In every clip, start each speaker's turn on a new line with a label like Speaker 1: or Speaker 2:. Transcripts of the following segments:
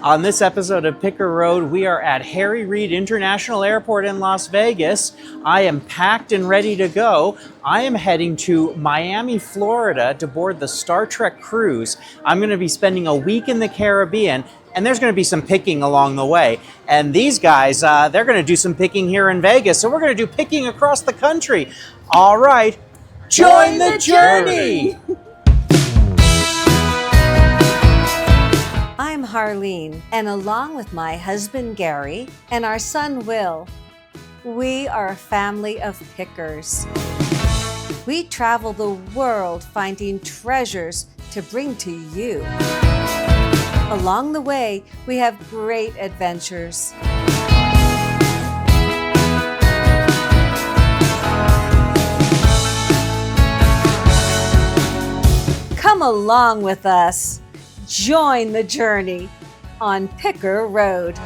Speaker 1: On this episode of Picker Road, we are at Harry Reid International Airport in Las Vegas. I am packed and ready to go. I am heading to Miami, Florida to board the Star Trek cruise. I'm going to be spending a week in the Caribbean, and there's going to be some picking along the way. And these guys, they're going to do some picking here in Vegas, so we're going to do picking across the country. All right, join the journey!
Speaker 2: I'm Harlene, and along with my husband Gary and our son Will, we are a family of pickers. We travel the world finding treasures to bring to you. Along the way, we have great adventures. Come along with us. Join the journey on Picker Road.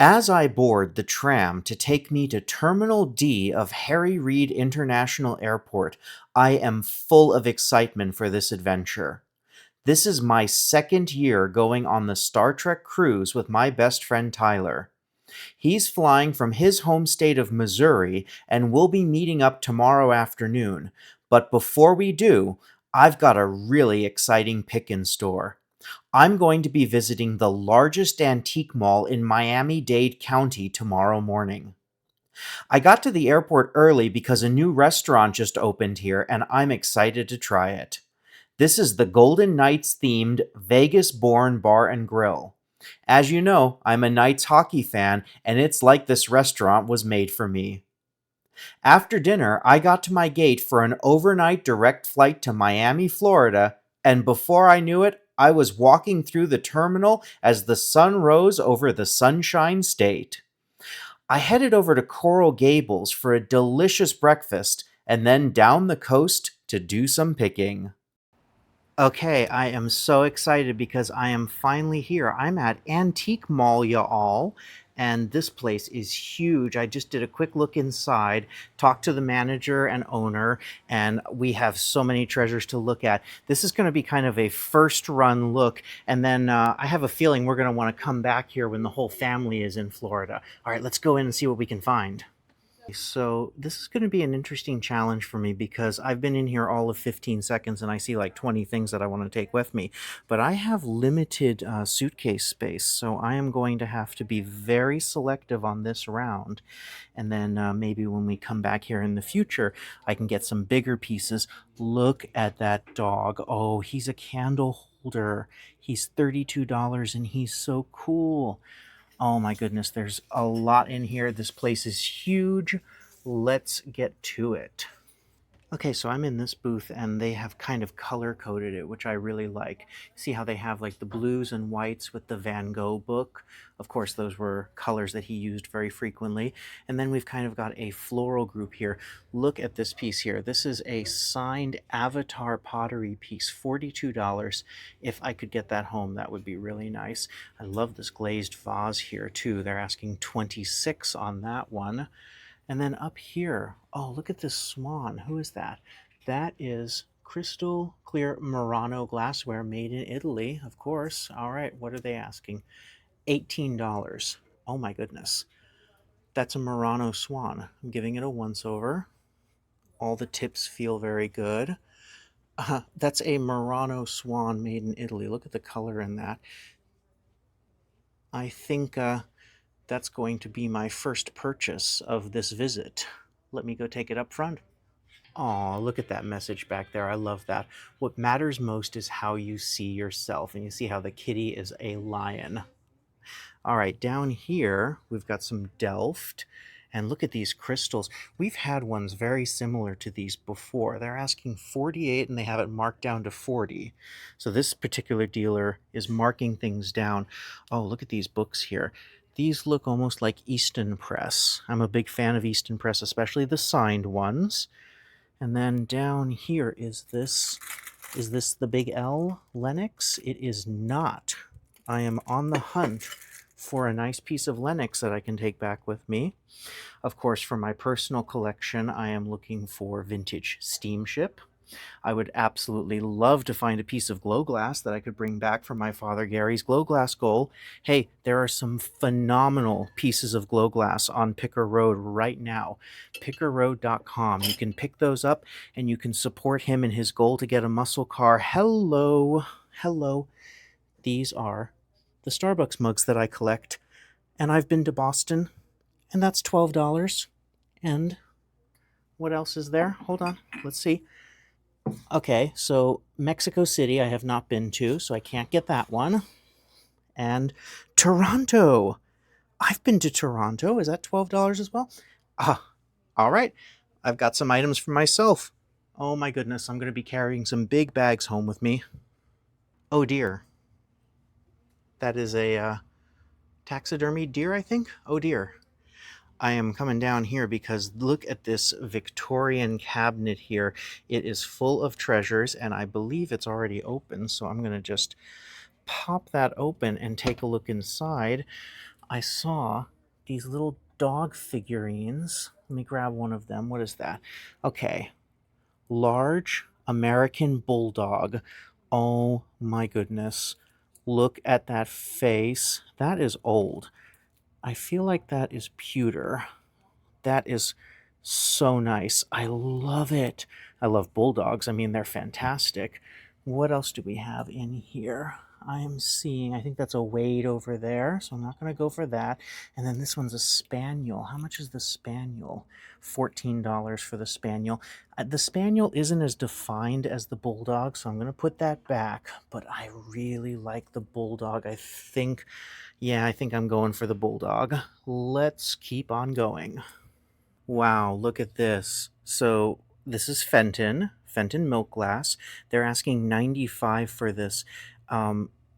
Speaker 1: As I board the tram to take me to Terminal D of Harry Reid International Airport, I am full of excitement for this adventure. This is my second year going on the Star Trek cruise with my best friend Tyler. He's flying from his home state of Missouri, and we'll be meeting up tomorrow afternoon. But before we do, I've got a really exciting pick in store. I'm going to be visiting the largest antique mall in Miami-Dade County tomorrow morning. I got to the airport early because a new restaurant just opened here, and I'm excited to try it. This is the Golden Knights themed Vegas-born bar and grill. As you know, I'm a Knights hockey fan, and it's like this restaurant was made for me. After dinner, I got to my gate for an overnight direct flight to Miami, Florida, and before I knew it, I was walking through the terminal as the sun rose over the Sunshine State. I headed over to Coral Gables for a delicious breakfast, and then down the coast to do some picking. Okay, I am so excited because I am finally here. I'm at Antique Mall, y'all, and this place is huge. I just did a quick look inside, talked to the manager and owner, and we have so many treasures to look at. This is going to be kind of a first run look, and then I have a feeling we're going to want to come back here when the whole family is in Florida. All right, let's go in and see what we can find. So this is going to be an interesting challenge for me because I've been in here all of 15 seconds and I see like 20 things that I want to take with me. But I have limited suitcase space, so I am going to have to be very selective on this round. And then maybe when we come back here in the future, I can get some bigger pieces. Look at that dog. Oh, he's a candle holder. He's $32 and he's so cool. Oh my goodness, there's a lot in here. This place is huge. Let's get to it. Okay, so I'm in this booth and they have kind of color coded it, which I really like. See how they have like the blues and whites with the Van Gogh book. Of course, those were colors that he used very frequently. And then we've kind of got a floral group here. Look at this piece here. This is a signed Avatar pottery piece, $42. If I could get that home, that would be really nice. I love this glazed vase here too. They're asking $26 on that one. And then up here, oh, look at this swan. Who is that? That is crystal clear Murano glassware made in Italy, of course. All right, what are they asking? $18. Oh my goodness. That's a Murano swan. I'm giving it a once-over. All the tips feel very good. That's a Murano swan made in Italy. Look at the color in that. I think that's going to be my first purchase of this visit. Let me go take it up front. Aw, look at that message back there. I love that. What matters most is how you see yourself. And you see how the kitty is a lion. All right, down here, we've got some Delft. And look at these crystals. We've had ones very similar to these before. They're asking $48 and they have it marked down to $40. So this particular dealer is marking things down. Oh, look at these books here. These look almost like Easton Press. I'm a big fan of Easton Press, especially the signed ones. And then down here is this the Big L Lenox? It is not. I am on the hunt for a nice piece of Lenox that I can take back with me. Of course, for my personal collection, I am looking for vintage steamship. I would absolutely love to find a piece of glow glass that I could bring back for my father Gary's glow glass goal. Hey, there are some phenomenal pieces of glow glass on Picker Road right now. Pickerroad.com. You can pick those up and you can support him in his goal to get a muscle car. Hello. Hello. These are the Starbucks mugs that I collect. And I've been to Boston, and that's $12. And what else is there? Hold on. Let's see. Okay, so Mexico City I have not been to, so I can't get that one. And Toronto. I've been to Toronto. Is that $12 as well? Ah, all right. I've got some items for myself. Oh my goodness, I'm going to be carrying some big bags home with me. Oh dear. That is a taxidermy deer, I think? Oh dear. I am coming down here because look at this Victorian cabinet here. It is full of treasures, and I believe it's already open, so I'm going to just pop that open and take a look inside. I saw these little dog figurines. Let me grab one of them. What is that? Okay. Large American Bulldog. Oh my goodness. Look at that face. That is old. I feel like that is pewter. That is so nice. I love it. I love bulldogs. I mean, they're fantastic. What else do we have in here? I am seeing, I think that's a Wade over there, so I'm not going to go for that. And then this one's a Spaniel. How much is the Spaniel? $14 for the Spaniel. The Spaniel isn't as defined as the Bulldog, so I'm going to put that back. But I really like the Bulldog. I think I'm going for the Bulldog. Let's keep on going. Wow, look at this. So this is Fenton milk glass. They're asking 95 for this.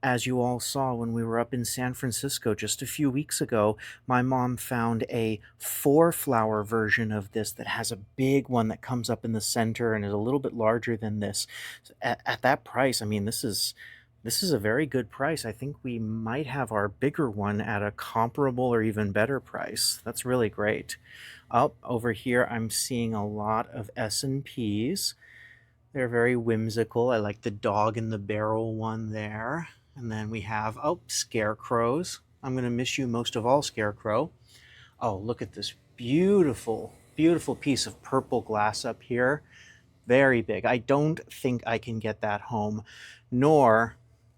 Speaker 1: As you all saw when we were up in San Francisco just a few weeks ago, my mom found a 4-flower version of this that has a big one that comes up in the center and is a little bit larger than this. At that price, I mean, this is a very good price. I think we might have our bigger one at a comparable or even better price. That's really great. Up over here, I'm seeing a lot of S&Ps. They're very whimsical. I like the dog in the barrel one there. And then we have, scarecrows. I'm going to miss you most of all, Scarecrow. Oh, look at this beautiful, beautiful piece of purple glass up here. Very big. I don't think I can get that home, nor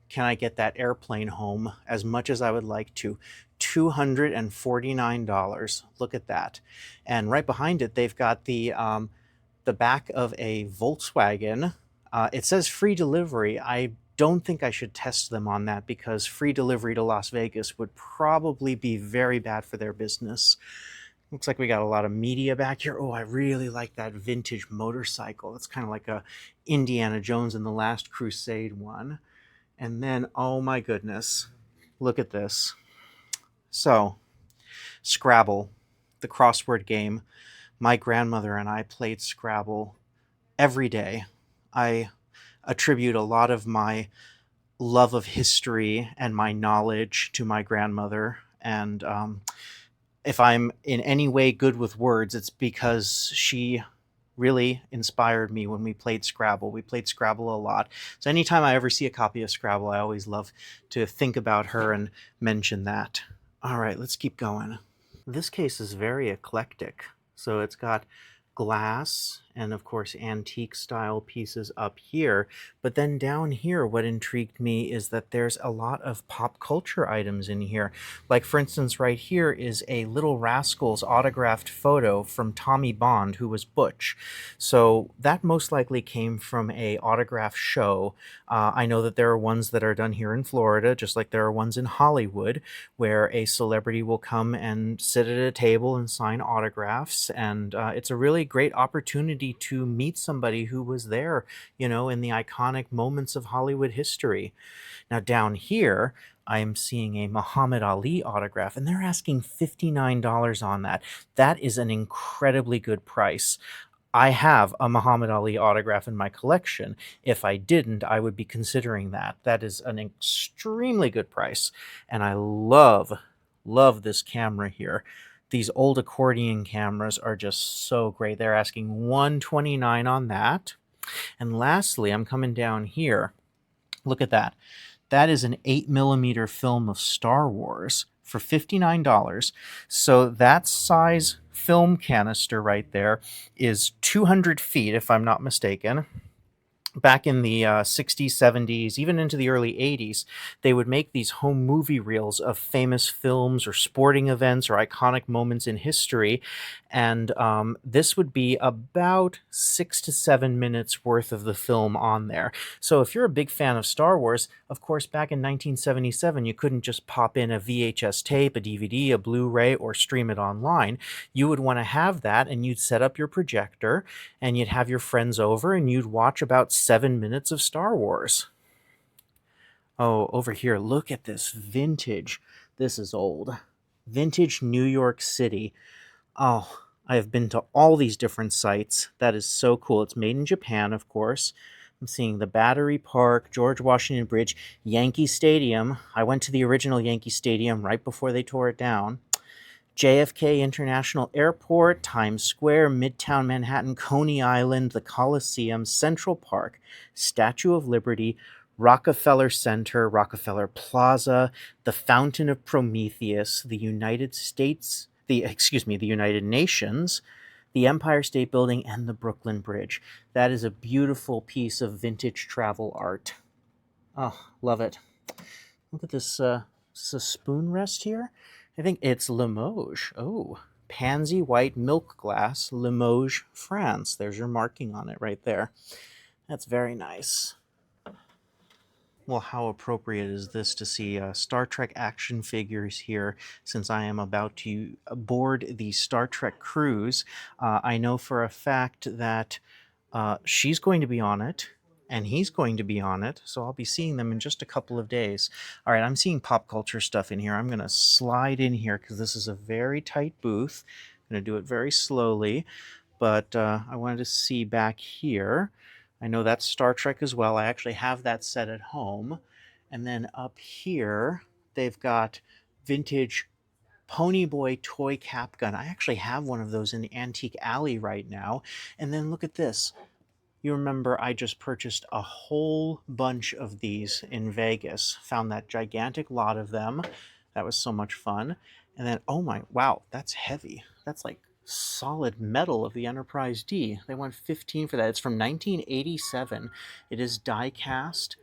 Speaker 1: can I get that airplane home as much as I would like to. $249. Look at that. And right behind it, they've got the back of a Volkswagen. It says free delivery. I don't think I should test them on that because free delivery to Las Vegas would probably be very bad for their business. Looks like we got a lot of media back here. Oh, I really like that vintage motorcycle. It's kind of like a Indiana Jones and the Last Crusade one. And then, oh my goodness, look at this. So, Scrabble, the crossword game. My grandmother and I played Scrabble every day. I attribute a lot of my love of history and my knowledge to my grandmother. And if I'm in any way good with words, it's because she really inspired me when we played Scrabble. We played Scrabble a lot. So anytime I ever see a copy of Scrabble, I always love to think about her and mention that. All right, let's keep going. This case is very eclectic. So it's got glass and of course antique style pieces up here, but then down here what intrigued me is that there's a lot of pop culture items in here. Like for instance right here is a Little Rascals autographed photo from Tommy Bond, who was Butch. So that most likely came from a autograph show. I know that there are ones that are done here in Florida, just like there are ones in Hollywood, where a celebrity will come and sit at a table and sign autographs. And it's a really great opportunity to meet somebody who was there, in the iconic moments of Hollywood history. Now, down here, I'm seeing a Muhammad Ali autograph, and they're asking $59 on that. That is an incredibly good price. I have a Muhammad Ali autograph in my collection. If I didn't, I would be considering that. That is an extremely good price. And I love this camera here. These old accordion cameras are just so great. They're asking $129 on that. And lastly, I'm coming down here. Look at that. That is an 8 millimeter film of Star Wars for $59. So that size film canister right there is 200 feet, if I'm not mistaken. Back in the 60s, 70s, even into the early 80s, they would make these home movie reels of famous films or sporting events or iconic moments in history. And this would be about 6 to 7 minutes worth of the film on there. So if you're a big fan of Star Wars, of course, back in 1977, you couldn't just pop in a VHS tape, a DVD, a Blu-ray, or stream it online. You would want to have that, and you'd set up your projector and you'd have your friends over and you'd watch about 7 minutes of Star Wars. Oh, over here, look at this vintage. This is old. Vintage New York City. Oh, I have been to all these different sites. That is so cool. It's made in Japan, of course. I'm seeing the Battery Park, George Washington Bridge, Yankee Stadium. I went to the original Yankee Stadium right before they tore it down. JFK International Airport, Times Square, Midtown Manhattan, Coney Island, the Coliseum, Central Park, Statue of Liberty, Rockefeller Center, Rockefeller Plaza, the Fountain of Prometheus, the United States, the United Nations, the Empire State Building, and the Brooklyn Bridge. That is a beautiful piece of vintage travel art. Oh, love it. Look at this, is this a spoon rest here? I think it's Limoges. Oh, pansy white milk glass, Limoges, France. There's your marking on it right there. That's very nice. Well, how appropriate is this to see Star Trek action figures here since I am about to board the Star Trek cruise? I know for a fact that she's going to be on it and he's going to be on it, so I'll be seeing them in just a couple of days. All right, I'm seeing pop culture stuff in here. I'm going to slide in here because this is a very tight booth. I'm going to do it very slowly, but I wanted to see back here. I know that's Star Trek as well. I actually have that set at home. And then up here, they've got vintage Ponyboy toy cap gun. I actually have one of those in the Antique Alley right now. And then look at this. You remember I just purchased a whole bunch of these in Vegas. Found that gigantic lot of them. That was so much fun. And then, oh my, wow, that's heavy. That's like solid metal of the Enterprise D. They want 15 for that. It's from 1987. It is die cast,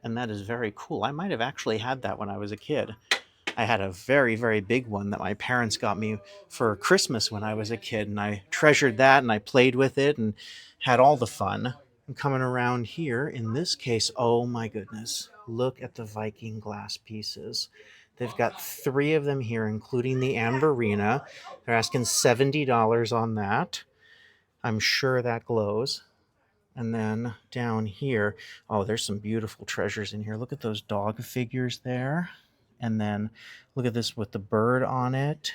Speaker 1: and that is very cool. I might have actually had that when I was a kid. I had a very, very big one that my parents got me for Christmas when I was a kid, and I treasured that and I played with it and had all the fun. And coming around here, in this case, oh my goodness, look at the Viking glass pieces. They've got 3 of them here, including the Amberina. They're asking $70 on that. I'm sure that glows. And then down here, oh, there's some beautiful treasures in here. Look at those dog figures there. And then look at this with the bird on it.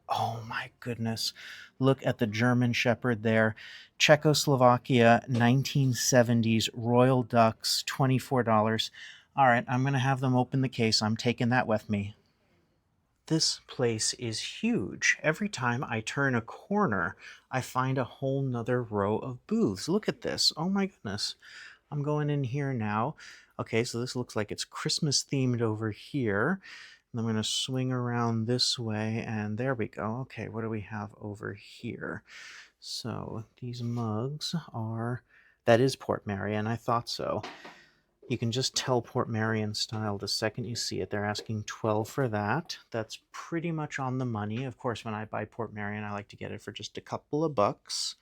Speaker 1: Oh my goodness. Look at the German Shepherd there. Czechoslovakia, 1970s, Royal Ducks, $24. All right, I'm going to have them open the case. I'm taking that with me. This place is huge. Every time I turn a corner, I find a whole nother row of booths. Look at this. Oh my goodness. I'm going in here now. Okay, so this looks like it's Christmas themed over here. And I'm going to swing around this way, and there we go. Okay, what do we have over here? So these mugs are, that is Port Marion. I thought so. You can just tell Port Marion style the second you see it. They're asking $12 for that. That's pretty much on the money. Of course, when I buy Port Marion, I like to get it for just a couple of bucks.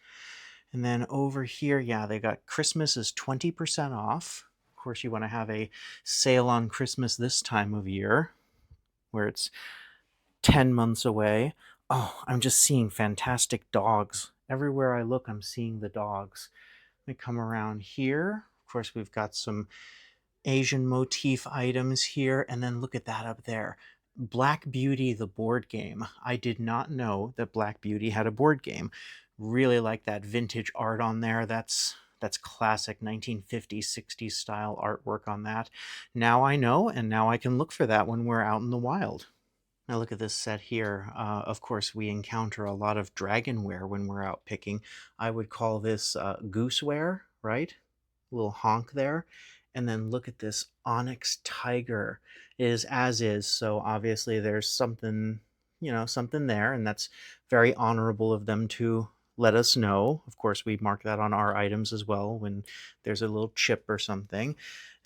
Speaker 1: And then over here, yeah, they got Christmas is 20% off. Of course, you want to have a sale on Christmas this time of year, where it's 10 months away. Oh, I'm just seeing fantastic dogs. Everywhere I look, I'm seeing the dogs. Let me come around here. Of course, we've got some Asian motif items here, and then look at that up there. Black Beauty, the board game. I did not know that Black Beauty had a board game. Really like that vintage art on there. That's classic 1950s, 60s style artwork on that. Now I know, and now I can look for that when we're out in the wild. Now look at this set here. Of course, we encounter a lot of dragonware when we're out picking. I would call this gooseware. right? A little honk there. And then look at this onyx tiger. It is as is, so obviously there's something, something there, and that's very honorable of them to let us know. Of course, we mark that on our items as well when there's a little chip or something.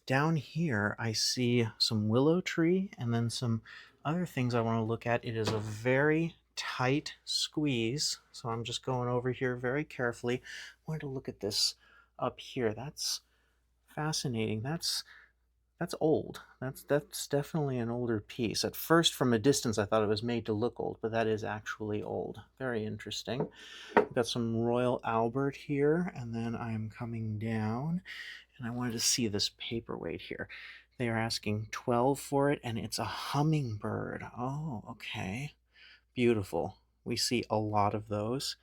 Speaker 1: Down here, I see some willow tree and then some other things I want to look at. It is a very tight squeeze, so I'm just going over here very carefully. I wanted to look at this up here. That's fascinating. That's old. That's definitely an older piece. At first, from a distance, I thought it was made to look old, but that is actually old. Very interesting. We've got some Royal Albert here, and then I'm coming down, and I wanted to see this paperweight here. They are asking 12 for it, and it's a hummingbird. Oh, okay. Beautiful. We see a lot of those.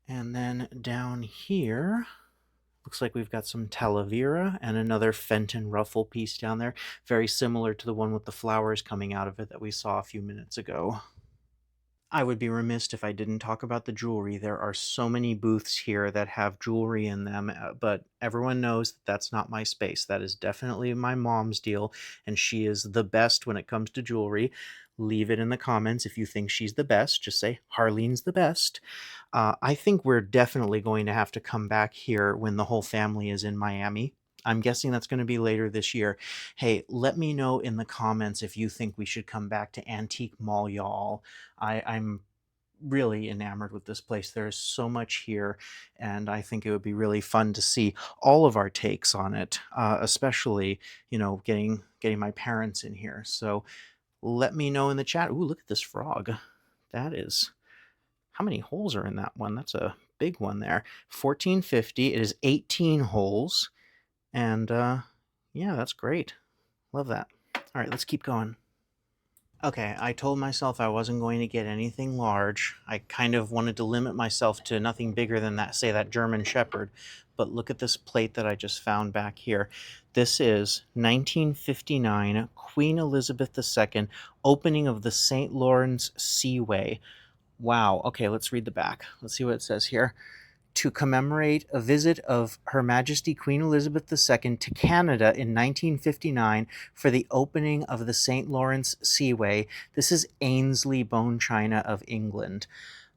Speaker 1: And then down here, looks like we've got some Talavera and another Fenton ruffle piece down there, very similar to the one with the flowers coming out of it that we saw a few minutes ago. I would be remiss if I didn't talk about the jewelry. There are so many booths here that have jewelry in them, but everyone knows that that's not my space. That is definitely my mom's deal, and she is the best when it comes to jewelry. Leave it in the comments if you think she's the best. Just say, Harlene's the best. I think we're definitely going to have to come back here when the whole family is in Miami. I'm guessing that's going to be later this year. Hey, let me know in the comments if you think we should come back to Antique Mall, y'all. I'm really enamored with this place. There's so much here, and I think it would be really fun to see all of our takes on it, especially, getting my parents in here. So let me know in the chat. Ooh, look at this frog. That is, how many holes are in that one? That's a big one there. 1450. It is 18 holes, and yeah, that's great. Love that. All right, let's keep going. Okay, I told myself I wasn't going to get anything large. I kind of wanted to limit myself to nothing bigger than that, say, that German Shepherd. But look at this plate that I just found back here. This is 1959 Queen Elizabeth II, opening of the St. Lawrence Seaway. Wow. Okay, let's read the back. Let's see what it says here. To commemorate a visit of Her Majesty Queen Elizabeth II to Canada in 1959 for the opening of the St. Lawrence Seaway. This is Ainsley bone china of England.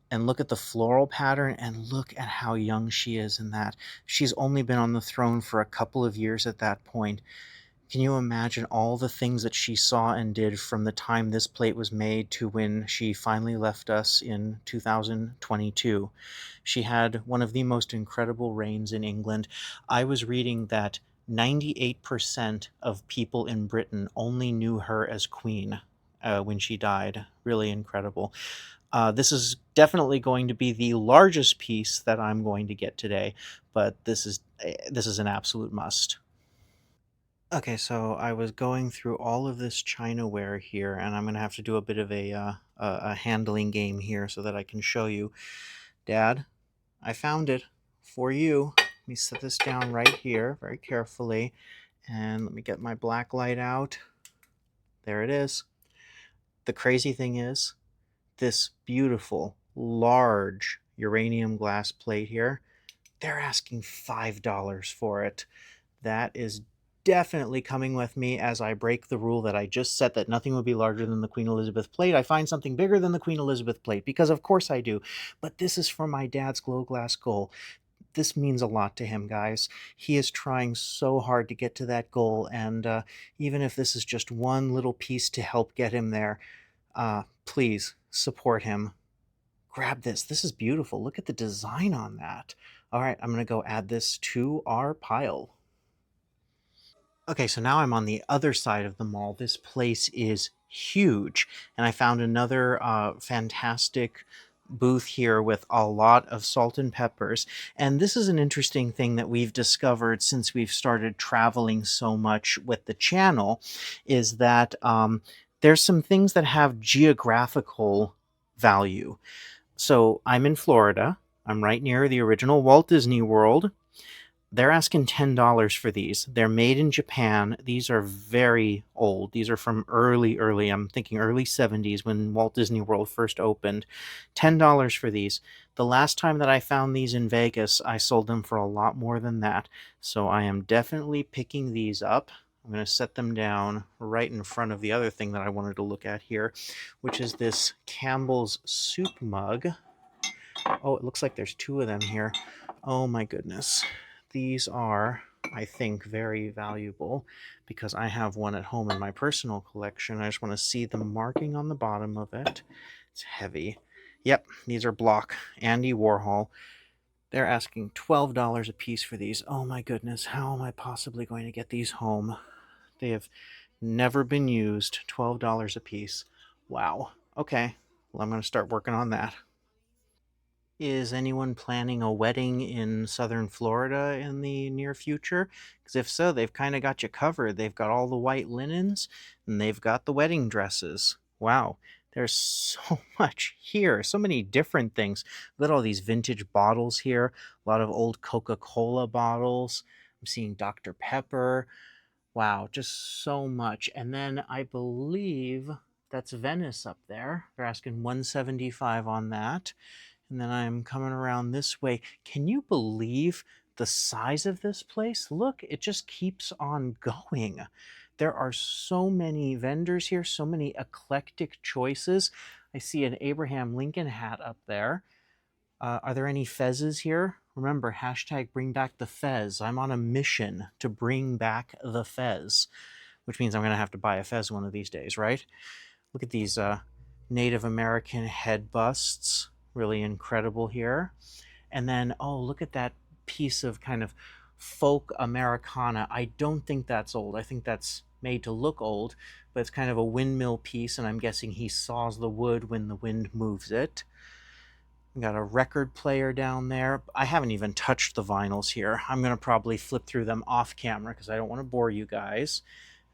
Speaker 1: And look at the floral pattern, and look at how young she is in that. She's only been on the throne for a couple of years at that point. Can you imagine all the things that she saw and did from the time this plate was made to when she finally left us in 2022? She had one of the most incredible reigns in England. I was reading that 98% of people in Britain only knew her as queen when she died. Really incredible. This is definitely going to be the largest piece that I'm going to get today, but this is an absolute must. Okay, so I was going through all of this Chinaware here, and I'm going to have to do a bit of a handling game here so that I can show you. Dad, I found it for you. Let me set this down right here very carefully, and let me get my black light out. There it is. The crazy thing is, this beautiful, large uranium glass plate here, they're asking $5 for it. That is definitely coming with me as I break the rule that I just set, that nothing would be larger than the Queen Elizabeth plate. I find something bigger than the Queen Elizabeth plate, because of course I do. But this is for my dad's glow glass goal. This means a lot to him, guys. He is trying so hard to get to that goal, and even if this is just one little piece to help get him there, please support him. Grab this. This is beautiful. Look at the design on that. All right, I'm going to go add this to our pile. Okay, so now I'm on the other side of the mall. This place is huge, and I found another fantastic booth here with a lot of salt and peppers. And this is an interesting thing that we've discovered since we've started traveling so much with the channel, is that there's some things that have geographical value. So I'm in Florida. I'm right near the original Walt Disney World. They're asking $10 for these. They're made in Japan. These are very old. These are from early, I'm thinking early 70s when Walt Disney World first opened. $10 for these. The last time that I found these in Vegas, I sold them for a lot more than that. So I am definitely picking these up. I'm going to set them down right in front of the other thing that I wanted to look at here, which is this Campbell's soup mug. Oh, it looks like there's two of them here. Oh my goodness. These are, I think, very valuable because I have one at home in my personal collection. I just want to see the marking on the bottom of it. It's heavy. Yep, these are Block. Andy Warhol. They're asking $12 a piece for these. Oh my goodness, how am I possibly going to get these home? They have never been used. $12 a piece. Wow. Okay, well, I'm going to start working on that. Is anyone planning a wedding in southern Florida in the near future? Because if so, they've kind of got you covered. They've got all the white linens and they've got the wedding dresses. Wow, there's so much here, so many different things. Look at all these vintage bottles here, a lot of old Coca Cola bottles. I'm seeing Dr. Pepper. Wow, just so much. And then I believe that's Venice up there. They're asking 175 on that. And then I'm coming around this way. Can you believe the size of this place? Look, it just keeps on going. There are so many vendors here, so many eclectic choices. I see an Abraham Lincoln hat up there. Are there any fezzes here? Remember, hashtag bring back the fez. I'm on a mission to bring back the fez, which means I'm going to have to buy a fez one of these days, right? Look at these Native American head busts. Really incredible here. And then, oh, look at that piece of kind of folk Americana. I don't think that's old. I think that's made to look old, but it's kind of a windmill piece, and I'm guessing he saws the wood when the wind moves it. We got a record player down there. I haven't even touched the vinyls here. I'm going to probably flip through them off camera because I don't want to bore you guys.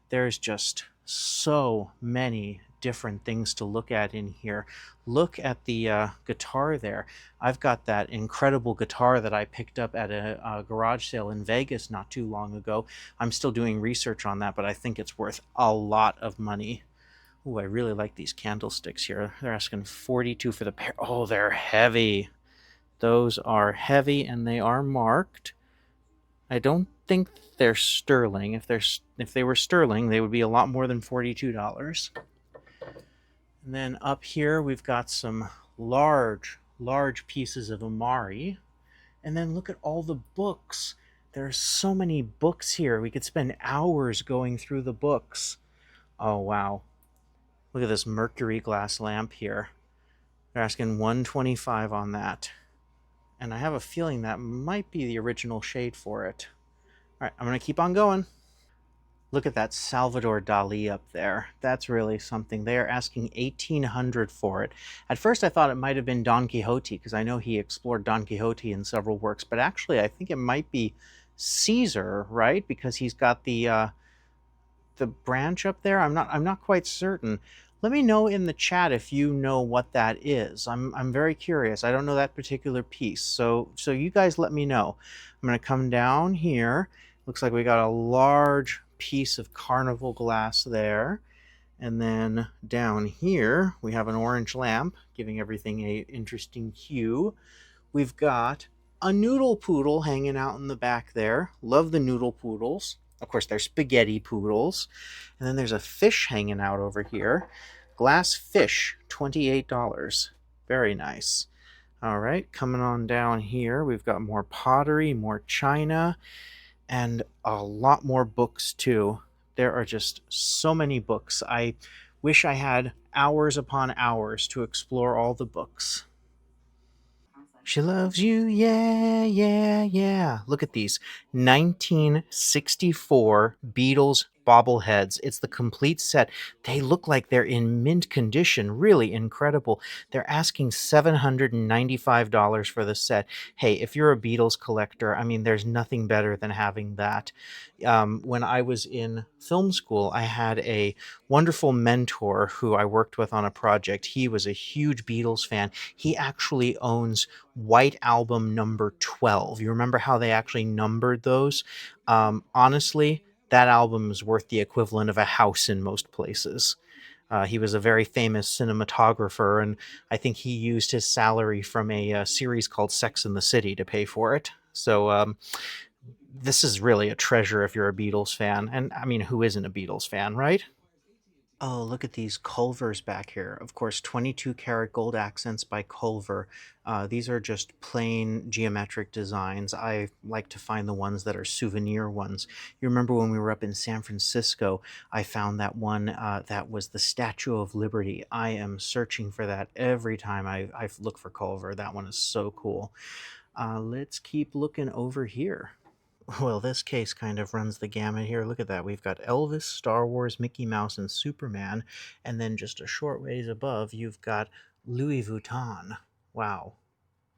Speaker 1: There's just so many different things to look at in here. Look at the guitar there. I've got that incredible guitar that I picked up at a garage sale in Vegas not too long ago. I'm still doing research on that, but I think it's worth a lot of money. Ooh, I really like these candlesticks here. They're asking 42 for the pair. Oh, they're heavy. Those are heavy and they are marked. I don't think they're sterling. If they were sterling, they would be a lot more than $42. And then up here we've got some large pieces of Amari. And then look at all the books. There's so many books here. We could spend hours going through the books. Oh wow. Look at this mercury glass lamp here. They're asking 125 on that. And I have a feeling that might be the original shade for it. All right, I'm going to keep on going. Look at that Salvador Dali up there. That's really something. They are asking $1,800 for it. At first I thought it might have been Don Quixote because I know he explored Don Quixote in several works, but actually I think it might be Caesar, right? Because he's got the branch up there. I'm not quite certain. Let me know in the chat if you know what that is. I'm very curious. I don't know that particular piece. So you guys let me know. I'm going to come down here. Looks like we got a large piece of carnival glass there. And then down here, we have an orange lamp, giving everything a interesting hue. We've got a noodle poodle hanging out in the back there. Love the noodle poodles. Of course, they're spaghetti poodles. And then there's a fish hanging out over here. Glass fish, $28. Very nice. All right, coming on down here, we've got more pottery, more china, and a lot more books too. There are just so many books. I wish I had hours upon hours to explore all the books. She loves you, yeah, yeah, yeah. Look at these 1964 Beatles bobbleheads. It's the complete set. They look like they're in mint condition. Really incredible. They're asking $795 for the set. Hey, if you're a Beatles collector, I mean, there's nothing better than having that. When I was in film school, I had a wonderful mentor who I worked with on a project. He was a huge Beatles fan. He actually owns White Album number 12. You remember how they actually numbered those? Honestly, that album is worth the equivalent of a house in most places. He was a very famous cinematographer, and I think he used his salary from a series called Sex and the City to pay for it. So this is really a treasure if you're a Beatles fan. And I mean, who isn't a Beatles fan, right? Oh, look at these Culvers back here. Of course, 22 karat gold accents by Culver. These are just plain geometric designs. I like to find the ones that are souvenir ones. You remember when we were up in San Francisco, I found that one that was the Statue of Liberty. I am searching for that every time I look for Culver. That one is so cool. Let's keep looking over here. Well, this case kind of runs the gamut here. Look at that. We've got Elvis, Star Wars, Mickey Mouse, and Superman. And then just a short ways above, you've got Louis Vuitton. Wow.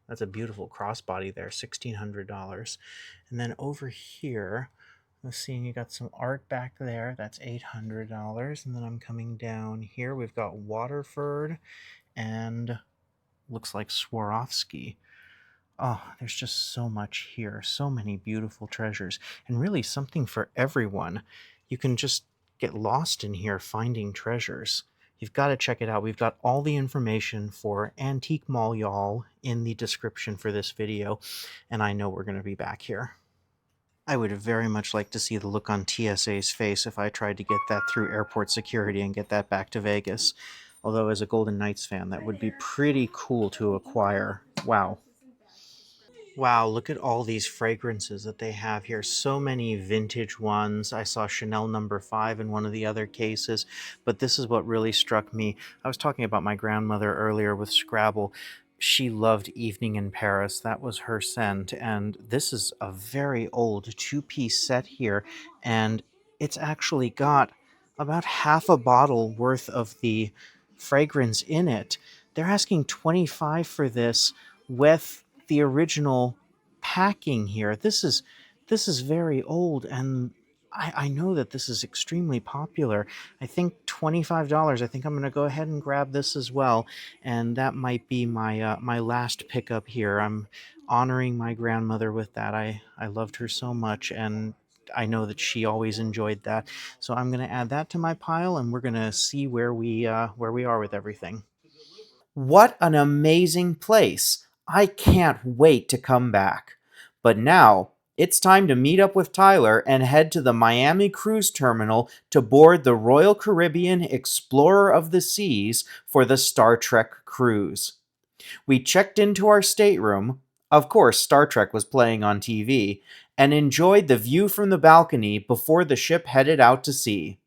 Speaker 1: That's a beautiful crossbody there, $1,600. And then over here, let's see, you got some art back there. That's $800. And then I'm coming down here. We've got Waterford and looks like Swarovski. Oh, there's just so much here, so many beautiful treasures, and really something for everyone. You can just get lost in here finding treasures. You've got to check it out. We've got all the information for Antique Mall Y'all in the description for this video, and I know we're going to be back here. I would very much like to see the look on TSA's face if I tried to get that through airport security and get that back to Vegas. Although, as a Golden Knights fan, that would be pretty cool to acquire. Wow. Wow, look at all these fragrances that they have here. So many vintage ones. I saw Chanel number 5 in one of the other cases, but this is what really struck me. I was talking about my grandmother earlier with Scrabble. She loved Evening in Paris. That was her scent, and this is a very old two-piece set here, and it's actually got about half a bottle worth of the fragrance in it. They're asking 25 for this with the original packing here. This is very old, and I know that this is extremely popular. I think $25. I think I'm going to go ahead and grab this as well, and that might be my last pickup here. I'm honoring my grandmother with that. I loved her so much, and I know that she always enjoyed that. So I'm going to add that to my pile, and we're going to see where we are with everything. What an amazing place! I can't wait to come back. But now, it's time to meet up with Tyler and head to the Miami Cruise Terminal to board the Royal Caribbean Explorer of the Seas for the Star Trek cruise. We checked into our stateroom, of course, Star Trek was playing on TV, and enjoyed the view from the balcony before the ship headed out to sea.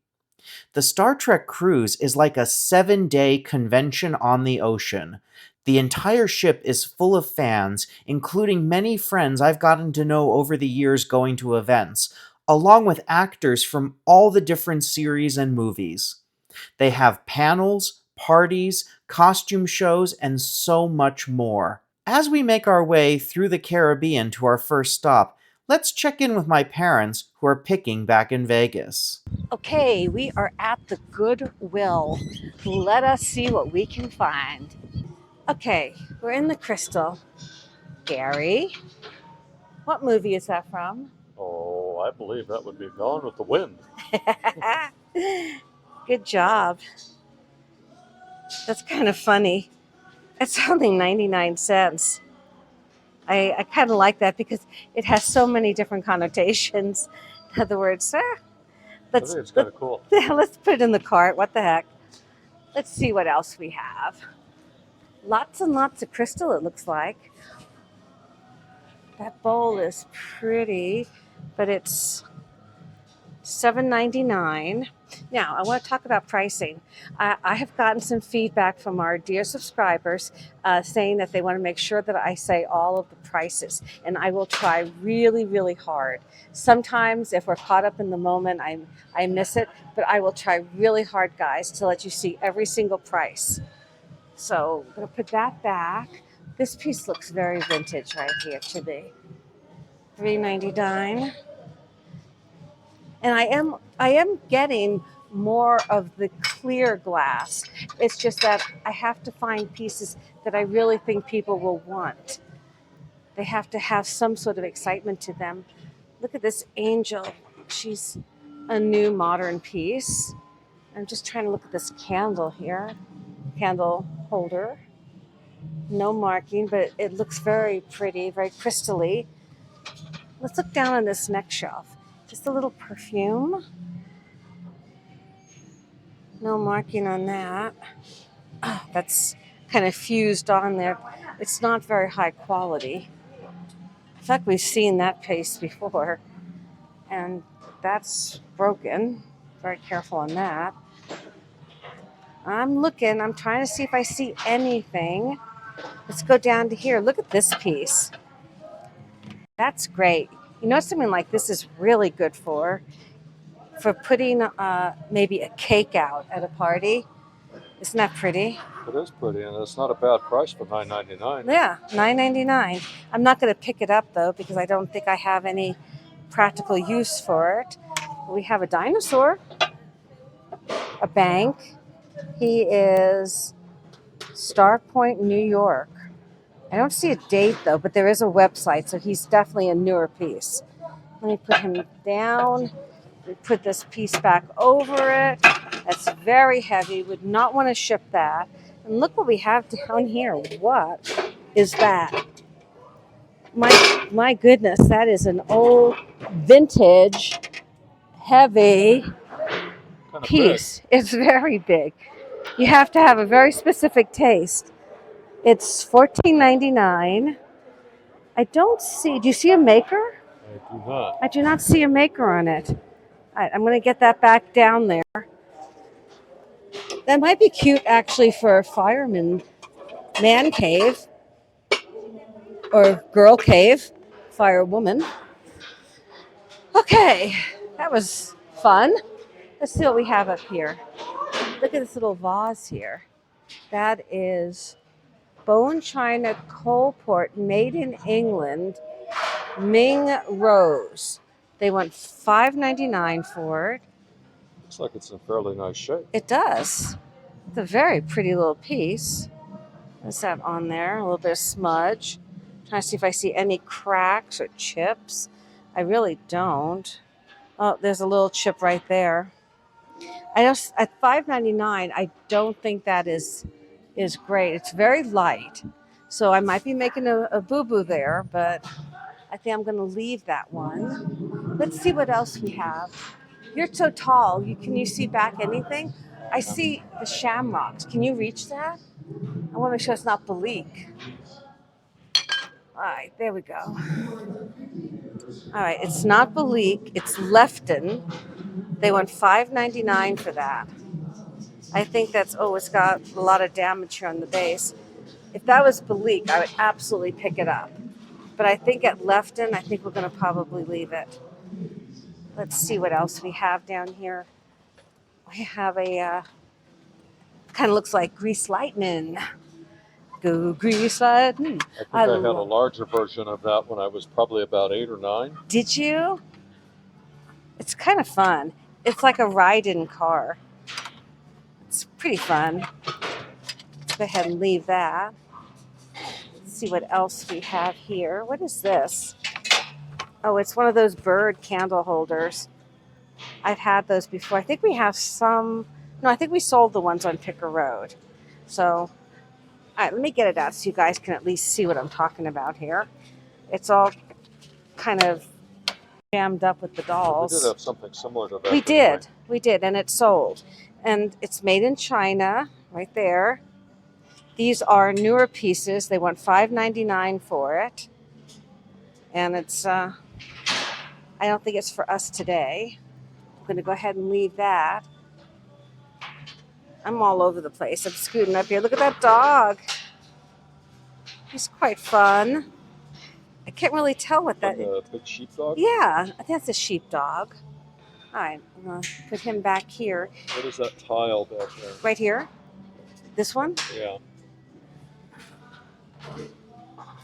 Speaker 1: The Star Trek cruise is like a 7-day convention on the ocean. The entire ship is full of fans, including many friends I've gotten to know over the years going to events, along with actors from all the different series and movies. They have panels, parties, costume shows, and so much more. As we make our way through the Caribbean to our first stop, let's check in with my parents who are picking back in Vegas.
Speaker 2: Okay, we are at the Goodwill. Let us see what we can find. Okay, we're in the Crystal. Gary, what movie is that from?
Speaker 3: Oh, I believe that would be Gone with the Wind.
Speaker 2: Good job. That's kind of funny. It's only 99 cents. I kind of like that because it has so many different connotations. In other words,
Speaker 3: I
Speaker 2: let's
Speaker 3: think it's kind of cool.
Speaker 2: let's put it in the cart. What the heck? Let's see what else we have. Lots and lots of crystal, it looks like. That bowl is pretty, but it's $7.99. Now, I want to talk about pricing. I have gotten some feedback from our dear subscribers saying that they want to make sure that I say all of the prices, and I will try really, really hard. Sometimes, if we're caught up in the moment, I miss it, but I will try really hard, guys, to let you see every single price. So I'm going to put that back. This piece looks very vintage right here to me. $3.99. And I am getting more of the clear glass. It's just that I have to find pieces that I really think people will want. They have to have some sort of excitement to them. Look at this angel. She's a new modern piece. I'm just trying to look at this candle here. Candle holder. No marking, but it looks very pretty, very crystally. Let's look down on this next shelf. Just a little perfume. No marking on that. Oh, that's kind of fused on there. It's not very high quality. In fact, we've seen that paste before, and that's broken. Very careful on that. I'm looking, I'm trying to see if I see anything. Let's go down to here. Look at this piece. That's great. You know what something like this is really good for? For putting maybe a cake out at a party. Isn't that pretty?
Speaker 3: It is pretty, and it's not a bad price for $9.99.
Speaker 2: Yeah, $9.99. I'm not going to pick it up though because I don't think I have any practical use for it. We have a dinosaur, a bank. He is Star Point, New York. I don't see a date though, but there is a website, so he's definitely a newer piece. Let me put him down. We put this piece back over it. That's very heavy. Would not want to ship that. And look what we have down here. What is that? My goodness, that is an old vintage heavy
Speaker 3: Kind of
Speaker 2: piece. It's very big. You have to have a very specific taste. It's $14.99. I don't see, do you see a maker?
Speaker 3: big. I do not.
Speaker 2: I do not see a maker on it. All right, I'm going to get that back down there. That might be cute actually for a fireman man cave or girl cave, firewoman. Okay, that was fun. Let's see what we have up here. Look at this little vase here. That is bone china coalport made in England, Ming Rose. They want $5.99 for it.
Speaker 3: Looks like it's in fairly nice shape.
Speaker 2: It does. It's a very pretty little piece. What's that on there? A little bit of smudge. Trying to see if I see any cracks or chips. I really don't. Oh, there's a little chip right there. I just at $5.99, I don't think that is great. It's very light, so I might be making a boo-boo there, but I think I'm going to leave that one. Let's see what else we have. You're so tall. Can you see back anything? I see the shamrocks. Can you reach that? I want to make sure it's not Belique. All right, there we go. All right, it's not Belique. It's Lefton. They want $5.99 for that. I think that's, it's got a lot of damage here on the base. If that was Belique, I would absolutely pick it up. But I think at Lefton, I think we're going to probably leave it. Let's see what else we have down here. We have a, kind of looks like Grease Lightning. Go Grease Lightning.
Speaker 3: I think I had a larger version of that when I was probably about 8 or 9.
Speaker 2: Did you? It's kind of fun. It's like a ride-in car. It's pretty fun. Let's go ahead and leave that. Let's see what else we have here. What is this? Oh, it's one of those bird candle holders. I've had those before. I think we have some. No, I think we sold the ones on Picker Road. So, all right, let me get it out so you guys can at least see what I'm talking about here. It's all kind of jammed up with the dolls.
Speaker 3: We did have something similar to that.
Speaker 2: We did, and it's sold. And it's made in China, right there. These are newer pieces. They want $5.99 for it. And it's, I don't think it's for us today. I'm going to go ahead and leave that. I'm all over the place. I'm scooting up here. Look at that dog. He's quite fun. I can't really tell what that
Speaker 3: Like
Speaker 2: is.
Speaker 3: a big sheepdog?
Speaker 2: Yeah, I think that's a sheepdog. All right, I'm going to put him back here.
Speaker 3: What is that tile back there?
Speaker 2: Right here? This one?
Speaker 3: Yeah,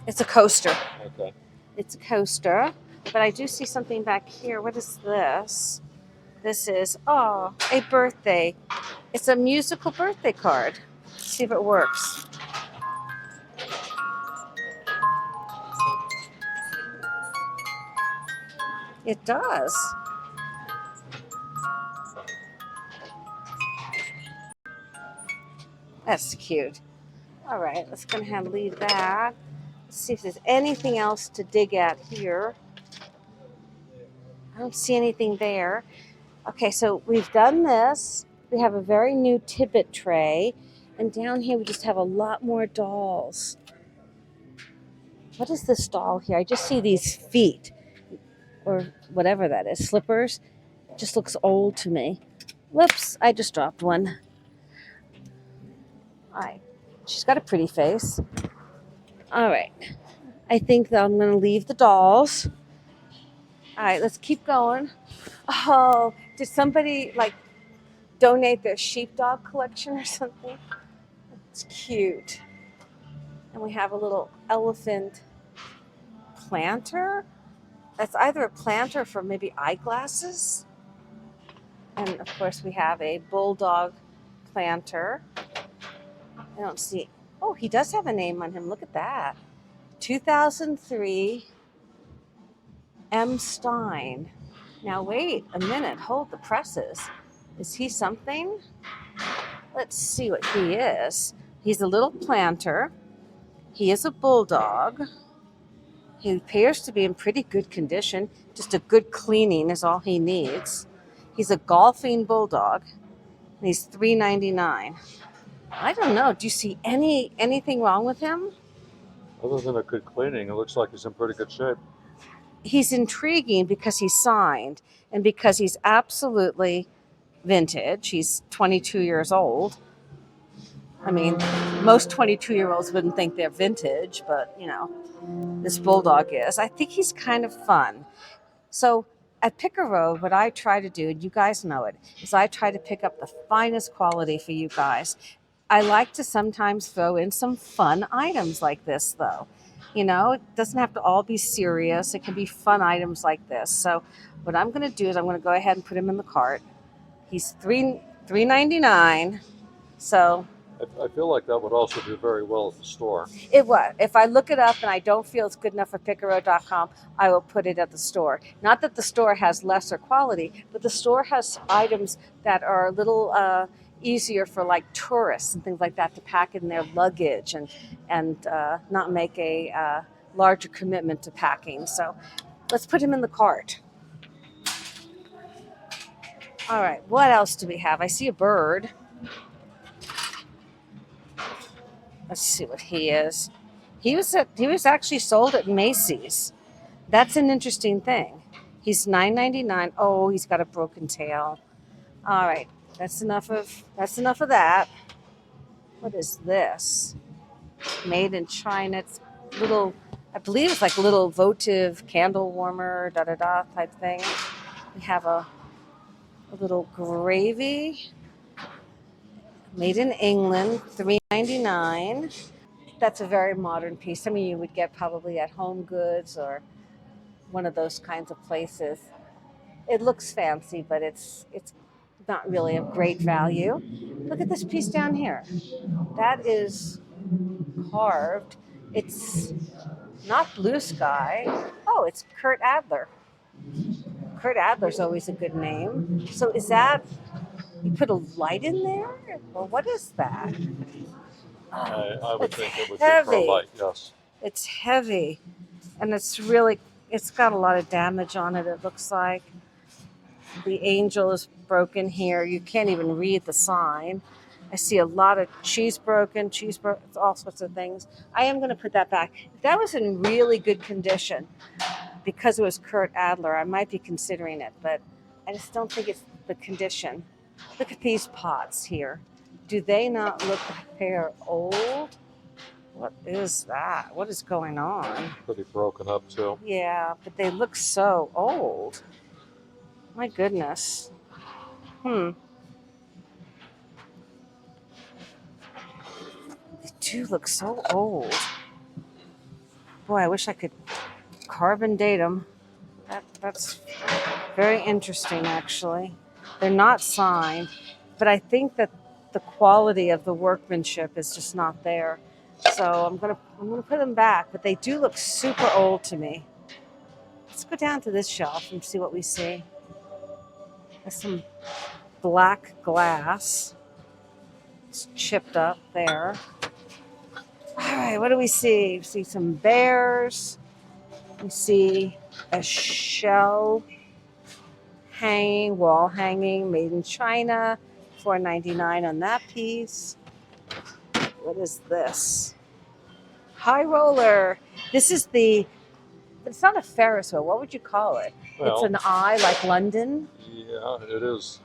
Speaker 2: It's a coaster.
Speaker 3: okay.
Speaker 2: It's a coaster. But I do see something back here. What is this? This is, a birthday. It's a musical birthday card. Let's see if it works. It does. That's cute. All right, let's go ahead and leave that. Let's see if there's anything else to dig at here. I don't see anything there. Okay, so we've done this. We have a very new tidbit tray. And down here we just have a lot more dolls. What is this doll here? I just see these feet. Or whatever that is. Slippers. It just looks old to me. Whoops, I just dropped one. All right. She's got a pretty face. All right. I think that I'm going to leave the dolls. All right, let's keep going. Oh, did somebody donate their sheepdog collection or something? It's cute. And we have a little elephant planter. That's either a planter for maybe eyeglasses. And of course we have a bulldog planter. I don't see. Oh, he does have a name on him. Look at that. 2003 M. Stein. Now wait a minute. Hold the presses. Is he something? Let's see what he is. He's a little planter. He is a bulldog. He appears to be in pretty good condition. Just a good cleaning is all he needs. He's a golfing bulldog. And he's $3.99. I don't know. Do you see anything wrong with him?
Speaker 3: Other than a good cleaning, it looks like he's in pretty good shape.
Speaker 2: He's intriguing because he's signed and because he's absolutely vintage. He's 22 years old. I mean, most 22-year-olds wouldn't think they're vintage, but, this bulldog is. I think he's kind of fun. So at Picker Road, what I try to do, and you guys know it, is I try to pick up the finest quality for you guys. I like to sometimes throw in some fun items like this, though. It doesn't have to all be serious. It can be fun items like this. So what I'm going to do is I'm going to go ahead and put him in the cart. He's $3.99. So
Speaker 3: I feel like that would also do very well at the store.
Speaker 2: it would. If I look it up and I don't feel it's good enough for pickerroad.com, I will put it at the store. Not that the store has lesser quality, but the store has items that are a little easier for tourists and things like that to pack in their luggage and not make a larger commitment to packing. So let's put him in the cart. All right, what else do we have? I see a bird. Let's see what he is. He was actually sold at Macy's. That's an interesting thing. He's $9.99. Oh, he's got a broken tail. All right, that's enough of that. What is this? Made in China. It's little. I believe it's like a little votive candle warmer, type thing. We have a little gravy. Made in England, $3.99. That's a very modern piece. Some of you would get probably at Home Goods or one of those kinds of places. It looks fancy, but it's not really of great value. Look at this piece down here. That is carved. It's not blue sky. Oh, it's Kurt Adler. Kurt Adler's always a good name. So is that... You put a light in there? Well, what is that?
Speaker 3: I would think it would be
Speaker 2: heavy.
Speaker 3: for a light, yes.
Speaker 2: It's heavy. And it's got a lot of damage on it, it looks like. The angel is broken here. You can't even read the sign. I see a lot of cheese broken, all sorts of things. I am going to put that back. If that was in really good condition, because it was Kurt Adler, I might be considering it, but I just don't think it's the condition. Look at these pots here. Do they not look like they are old? What is that? What is going on?
Speaker 3: Pretty broken up too.
Speaker 2: Yeah, but they look so old. My goodness. They do look so old. Boy, I wish I could carbon date them. That's very interesting, actually. They're not signed, but I think that the quality of the workmanship is just not there. So I'm gonna put them back, but they do look super old to me. Let's go down to this shelf and see what we see. There's some black glass. It's chipped up there. All right, what do we see? We see some bears. We see a shell wall hanging, made in China, $4.99 on that piece. What is this? High roller. This is it's not a Ferris wheel. What would you call it?
Speaker 3: Well,
Speaker 2: It's an eye like London.
Speaker 3: yeah, it is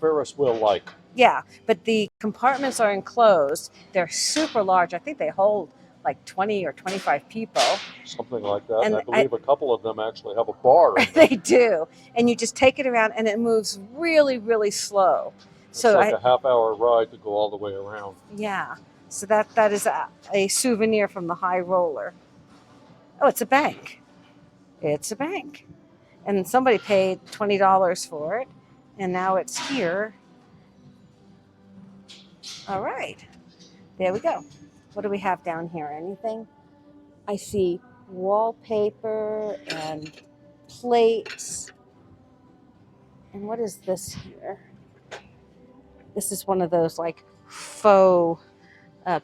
Speaker 3: Ferris wheel-like.
Speaker 2: Yeah, but the compartments are enclosed. They're super large. I think they hold like 20 or 25 people.
Speaker 3: Something like that.
Speaker 2: And
Speaker 3: And I believe a couple of them actually have a bar in them.
Speaker 2: They do. And you just take it around and it moves really, really slow.
Speaker 3: It's
Speaker 2: So
Speaker 3: like a half-hour ride to go all the way around.
Speaker 2: yeah. So that is a souvenir from the high roller. Oh, it's a bank. It's a bank. And somebody paid $20 for it. And now it's here. All right. There we go. What do we have down here? Anything? I see wallpaper and plates. And what is this here? This is one of those like faux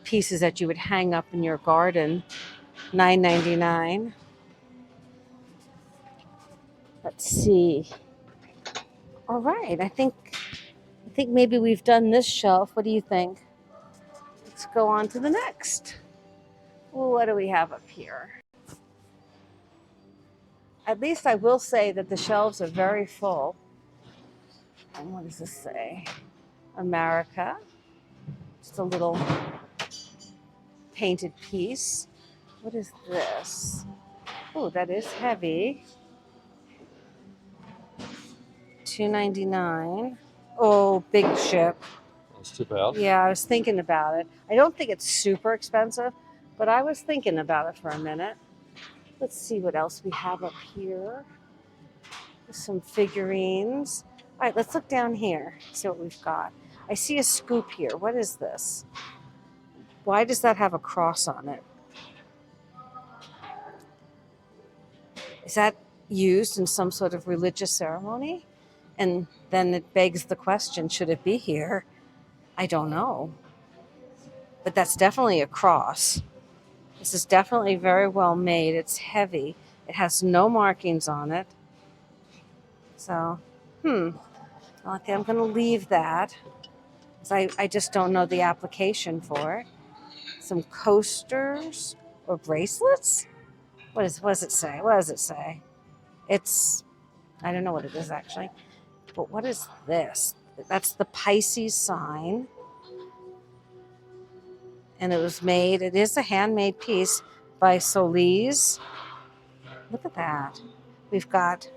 Speaker 2: pieces that you would hang up in your garden. $9.99. Let's see. All right. I think maybe we've done this shelf. What do you think? Let's go on to the next. What do we have up here? At least I will say that the shelves are very full. And what does this say? America. Just a little painted piece. What is this? Oh, that is heavy. $2.99. Oh, big ship.
Speaker 3: That's too bad.
Speaker 2: Yeah, I was thinking about it. I don't think it's super expensive, but I was thinking about it for a minute. Let's see what else we have up here. Some figurines. All right, let's look down here, see what we've got. I see a scoop here. What is this? Why does that have a cross on it? Is that used in some sort of religious ceremony? And then it begs the question, should it be here? I don't know. But that's definitely a cross. This is definitely very well made. It's heavy. It has no markings on it. So, okay, I'm going to leave that because I just don't know the application for it. Some coasters or bracelets? What does it say? What does it say? I don't know what it is actually. But what is this? That's the Pisces sign. And it is a handmade piece by Solis. Look at that. We've got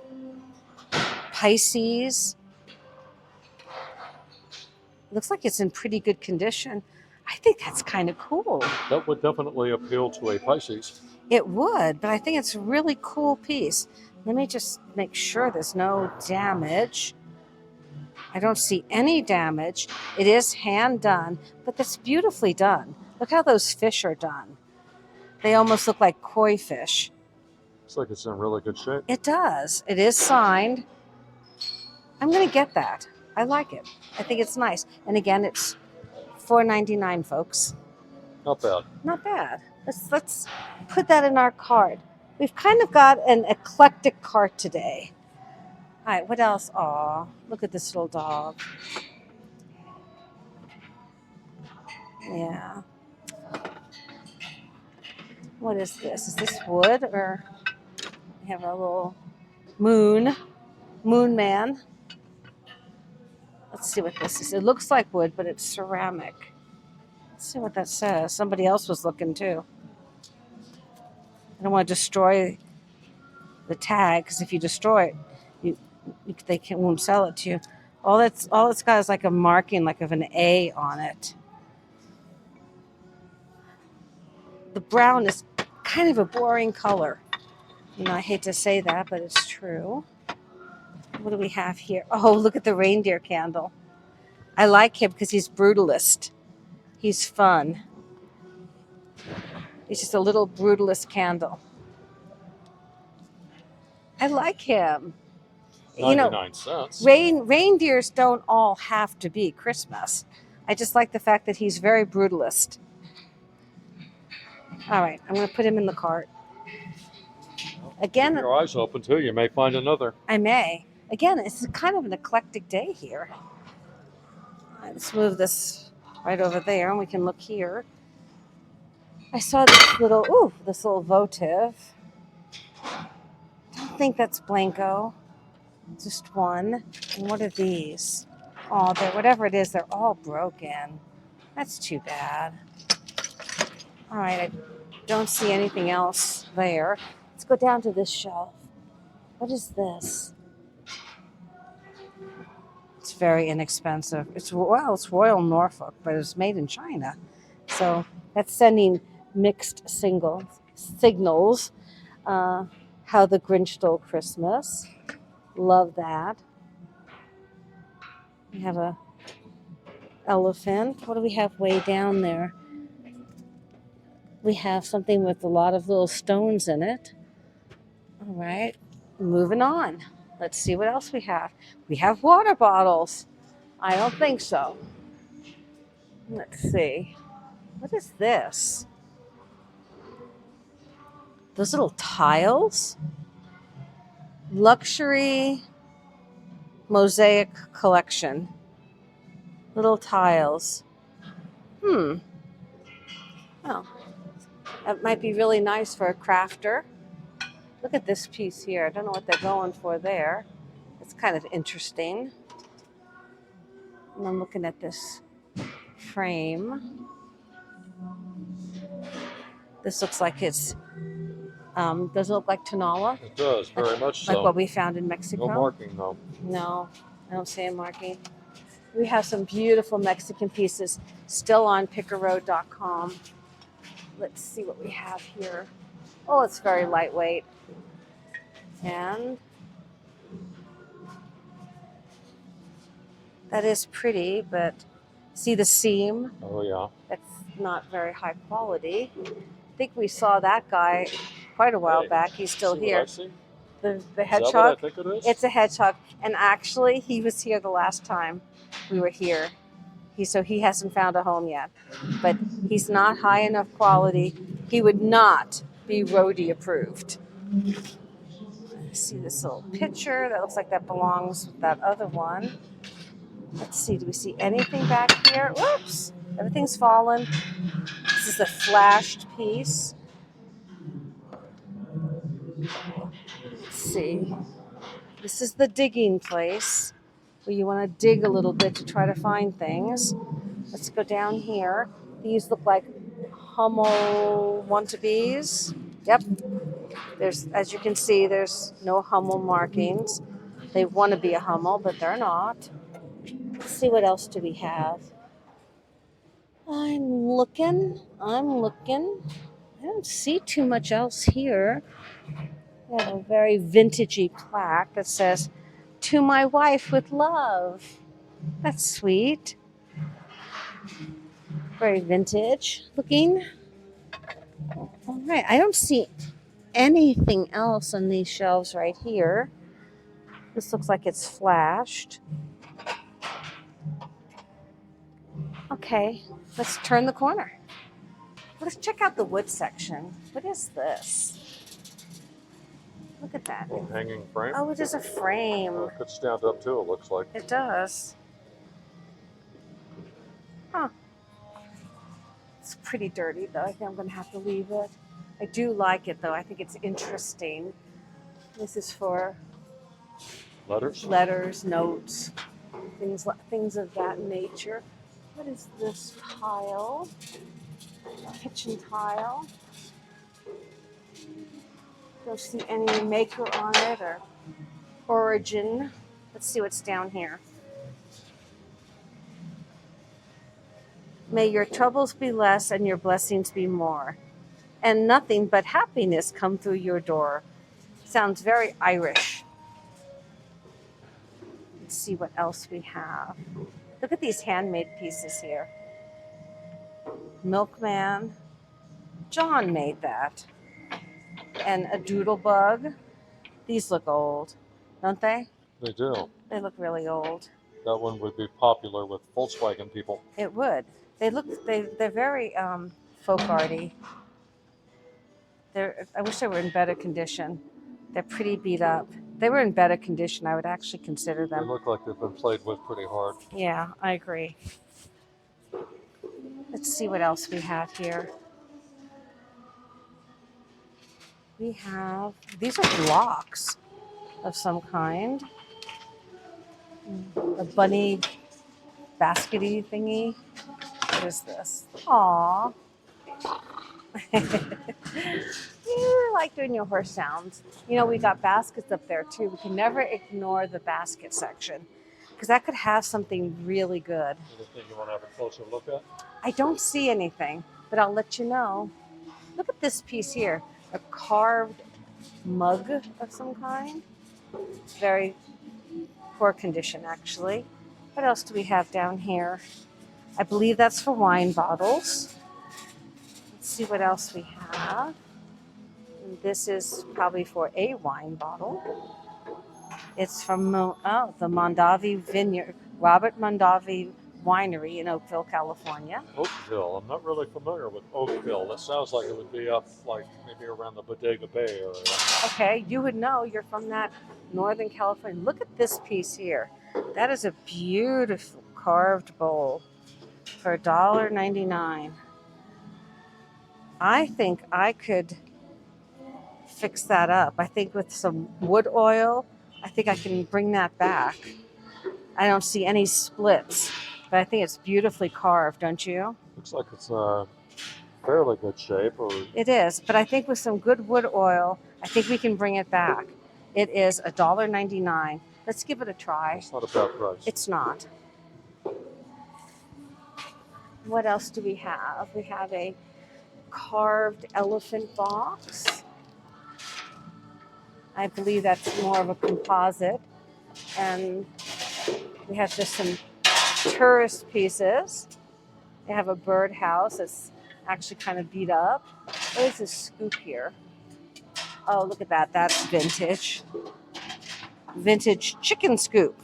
Speaker 2: Pisces. Looks like it's in pretty good condition. I think that's kind of cool.
Speaker 3: That would definitely appeal to a Pisces.
Speaker 2: It would, but I think it's a really cool piece. Let me just make sure there's no damage. I don't see any damage. It is hand done, but that's beautifully done. Look how those fish are done. They almost look like koi fish.
Speaker 3: Looks like it's in really good shape.
Speaker 2: It does. It is signed. I'm going to get that. I like it. I think it's nice. And again, it's $4.99, folks.
Speaker 3: Not bad.
Speaker 2: Not bad. Let's put that in our cart. We've kind of got an eclectic cart today. All right, what else? Aw, look at this little dog. Yeah. What is this? Is this wood or we have a little moon man? Let's see what this is. It looks like wood, but it's ceramic. Let's see what that says. Somebody else was looking too. I don't want to destroy the tag because if you destroy it, won't sell it to you. All it's got is like a marking, like of an A on it. The brown is kind of a boring color. I hate to say that, but it's true. What do we have here? Oh, look at the reindeer candle. I like him because he's brutalist. He's fun. He's just a little brutalist candle. I like him.
Speaker 3: 99 cents.
Speaker 2: Reindeers don't all have to be Christmas. I just like the fact that he's very brutalist. All right, I'm going to put him in the cart. Again,
Speaker 3: keep your eyes open too. You may find another.
Speaker 2: I may. Again, it's kind of an eclectic day here. Let's move this right over there, and we can look here. I saw this little votive. I don't think that's Blanco. Just one. And what are these? Oh, whatever it is, they're all broken. That's too bad. All right, I don't see anything else there. Let's go down to this shelf. What is this? It's very inexpensive. It's Royal Norfolk, but it's made in China. So that's sending mixed signals. How the Grinch Stole Christmas. Love that. We have a elephant. What do we have way down there? We have something with a lot of little stones in it. All right, moving on. Let's see what else we have. We have water bottles. I don't think so. Let's see. What is this? Those little tiles? Luxury mosaic collection. Little tiles. Well, that might be really nice for a crafter. Look at this piece here. I don't know what they're going for there. It's kind of interesting. And I'm looking at this frame. This looks like it's, doesn't it look like Tenaya?
Speaker 3: It does, very much so.
Speaker 2: Like what we found in Mexico?
Speaker 3: No marking, though.
Speaker 2: No, I don't see a marking. We have some beautiful Mexican pieces still on pickerroad.com. Let's see what we have here. Oh, it's very lightweight. And that is pretty, but see the seam?
Speaker 3: Oh, yeah.
Speaker 2: That's not very high quality. I think we saw that guy quite a while back. He's still here.
Speaker 3: I see?
Speaker 2: The
Speaker 3: Is
Speaker 2: hedgehog.
Speaker 3: that what I think it is?
Speaker 2: It's a hedgehog. And actually, he was here the last time we were here. So he hasn't found a home yet. But he's not high enough quality. He would not be roadie approved. See this little picture that looks like that belongs with that other one. Let's see, do we see anything back here? Whoops, everything's fallen. This is a flashed piece. Let's see. This is the digging place where you want to dig a little bit to try to find things. Let's go down here. These look like Hummel want-to-bees. Yep. There's, as you can see, there's no Hummel markings. They want to be a Hummel, but they're not. Let's see, what else do we have? I'm looking. I don't see too much else here. We have a very vintagey plaque that says, "To my wife with love." That's sweet. Very vintage looking. All right, I don't see anything else on these shelves right here. This looks like it's flashed. Okay, let's turn the corner. Let's check out the wood section. What is this? Look at that.
Speaker 3: A hanging frame?
Speaker 2: Oh, it is a frame.
Speaker 3: It could stand up too, it looks like.
Speaker 2: It does. Huh. It's pretty dirty though. I think I'm going to have to leave it. I do like it though. I think it's interesting. This is for
Speaker 3: Letters?
Speaker 2: letters, notes. things of that nature. What is this tile? Kitchen tile. Don't see any maker on it or origin. Let's see what's down here. May your troubles be less and your blessings be more, and nothing but happiness come through your door. Sounds very Irish. Let's see what else we have. Look at these handmade pieces here. Milkman. John made that. And a doodle bug. These look old, don't they?
Speaker 3: They do.
Speaker 2: They look really old.
Speaker 3: That one would be popular with Volkswagen people.
Speaker 2: It would. They're very folk arty. I wish they were in better condition. They're pretty beat up. If they were in better condition, I would actually consider
Speaker 3: They
Speaker 2: them.
Speaker 3: look like they've been played with pretty hard.
Speaker 2: Yeah, I agree. Let's see what else we have here. These are blocks of some kind. A bunny baskety thingy. What is this? Aww. You like doing your horse sounds. You know, we got baskets up there too. We can never ignore the basket section because that could have something really good.
Speaker 3: Anything you want to have a closer look at?
Speaker 2: I don't see anything, but I'll let you know. Look at this piece here. A carved mug of some kind. Very poor condition, actually. What else do we have down here? I believe that's for wine bottles. Let's see what else we have. And this is probably for a wine bottle. It's from the Mondavi Vineyard, Robert Mondavi Winery in Oakville, California.
Speaker 3: Oakville. I'm not really familiar with Oakville. That sounds like it would be up like maybe around the Bodega Bay area.
Speaker 2: Okay, you would know. You're from that Northern California. Look at this piece here. That is a beautiful carved bowl for $1.99. I think I could fix that up. I think with some wood oil, I think I can bring that back. I don't see any splits, but I think it's beautifully carved, don't you?
Speaker 3: Looks like it's fairly good shape.
Speaker 2: It is, but I think with some good wood oil, I think we can bring it back. It is $1.99. Let's give it a try.
Speaker 3: It's not a bad price.
Speaker 2: It's not. What else do we have? We have a carved elephant box. I believe that's more of a composite. And we have just some tourist pieces. They have a birdhouse that's actually kind of beat up. What is this scoop here? Oh, look at that. That's vintage. Vintage chicken scoop.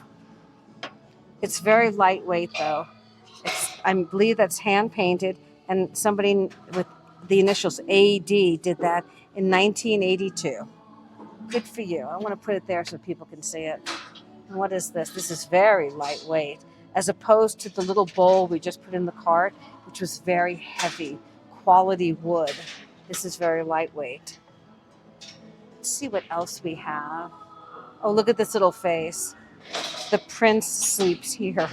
Speaker 2: It's very lightweight, though. I believe that's hand painted, and somebody with the initials AD did that in 1982. Good for you. I want to put it there so people can see it. And what is this? This is very lightweight, as opposed to the little bowl we just put in the cart, which was very heavy, quality wood. This is very lightweight. Let's see what else we have. Oh, look at this little face. The prince sleeps here.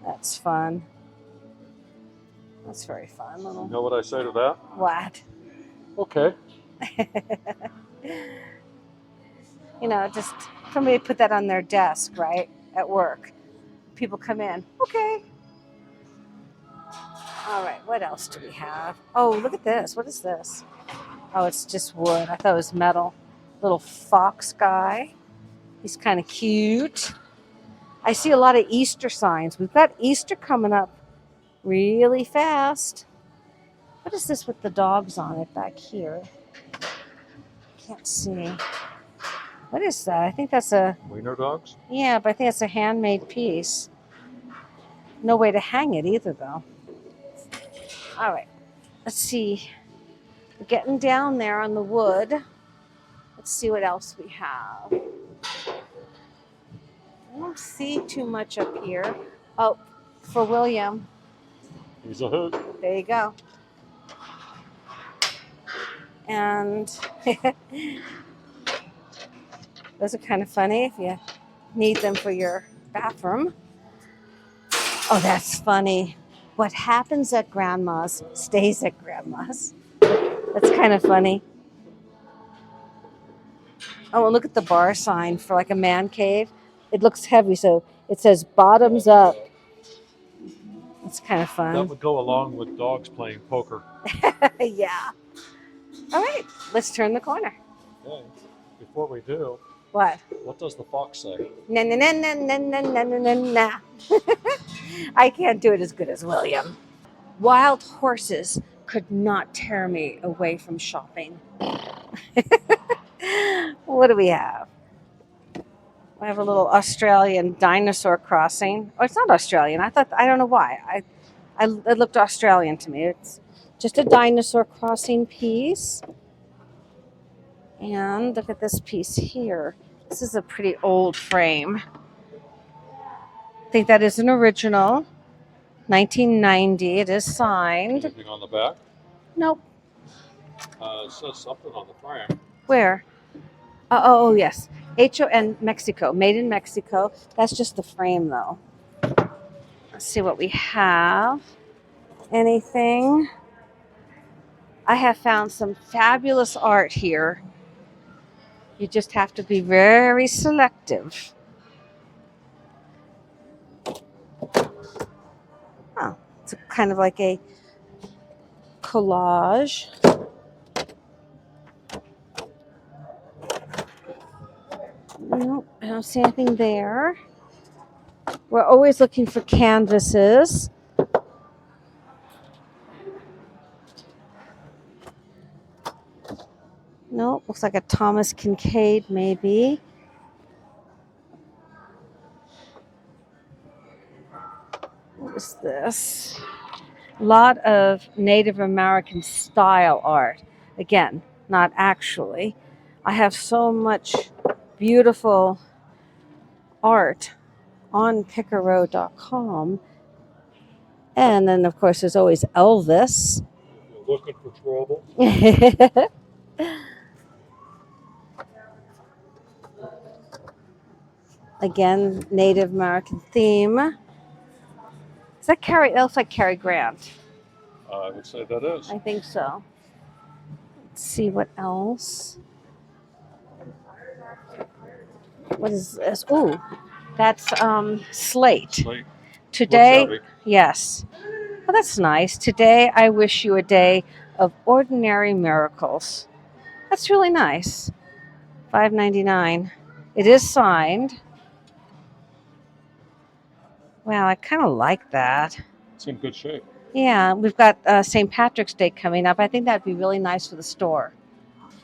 Speaker 2: That's fun. That's very fun.
Speaker 3: You know what I say to that?
Speaker 2: What?
Speaker 3: Okay.
Speaker 2: You know, just somebody put that on their desk, right? At work. People come in. Okay. All right, what else do we have? Oh, look at this. What is this? Oh, it's just wood. I thought it was metal. Little fox guy. He's kind of cute. I see a lot of Easter signs. We've got Easter coming up really fast. What is this with the dogs on it back here? Can't see. What is that? I think that's a...
Speaker 3: Wiener dogs?
Speaker 2: Yeah, but I think it's a handmade piece. No way to hang it either, though. All right. Let's see. We're getting down there on the wood. Let's see what else we have. I don't see too much up here. Oh, for William.
Speaker 3: He's a hoot.
Speaker 2: There you go. And those are kind of funny if you need them for your bathroom. Oh, that's funny. What happens at grandma's stays at grandma's. That's kind of funny. Oh, and look at the bar sign for like a man cave. It looks heavy, so it says bottoms up. It's kind of
Speaker 3: That
Speaker 2: fun.
Speaker 3: would go along with dogs playing poker.
Speaker 2: Yeah. All right, let's turn the corner.
Speaker 3: Okay. Before we do,
Speaker 2: What?
Speaker 3: what does the fox say?
Speaker 2: Na na na na na na na na na na. I can't do it as good as William. Wild horses could not tear me away from shopping. What do we have? We have a little Australian dinosaur crossing. Oh, it's not Australian. I don't know why. It looked Australian to me. It's just a dinosaur crossing piece. And look at this piece here. This is a pretty old frame. I think that is an original. 1990. It is signed.
Speaker 3: Anything on the back?
Speaker 2: Nope.
Speaker 3: It says something on the frame.
Speaker 2: Where? Oh, yes. HON Mexico. Made in Mexico. That's just the frame, though. Let's see what we have. Anything? I have found some fabulous art here. You just have to be very selective. Oh, it's kind of like a collage. Nope, I don't see anything there. We're always looking for canvases. Nope, looks like a Thomas Kincaid maybe. What is this? A lot of Native American style art. Again, not actually. I have so much beautiful art on picaro.com. And then, of course, there's always Elvis.
Speaker 3: If you're looking for trouble.
Speaker 2: Again, Native American theme. Is that Cary? That looks like Cary Grant.
Speaker 3: I would say that is.
Speaker 2: I think so. Let's see what else. What is this? Ooh, that's slate.
Speaker 3: Slate.
Speaker 2: Today,
Speaker 3: Looks heavy.
Speaker 2: yes. Well, that's nice. Today, I wish you a day of ordinary miracles. That's really nice. $5.99. It is signed. Wow, I kind of like that.
Speaker 3: It's in good shape.
Speaker 2: Yeah, we've got St. Patrick's Day coming up. I think that'd be really nice for the store.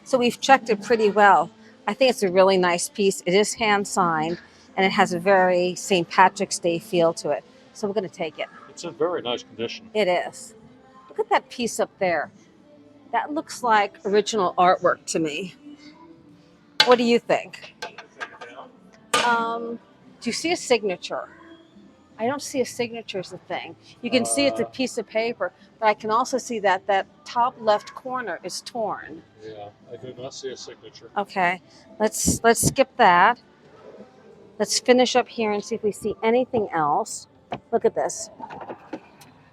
Speaker 2: So we've checked it pretty well. I think it's a really nice piece. It is hand signed, and it has a very St. Patrick's Day feel to it. So we're going to take it.
Speaker 3: It's in very nice condition.
Speaker 2: It is. Look at that piece up there. That looks like original artwork to me. What do you think? Do you see a signature? I don't see a signature as a thing. You can see it's a piece of paper, but I can also see that that top left corner is torn.
Speaker 3: Yeah, I do not see a signature.
Speaker 2: Okay, let's skip that. Let's finish up here and see if we see anything else. Look at this.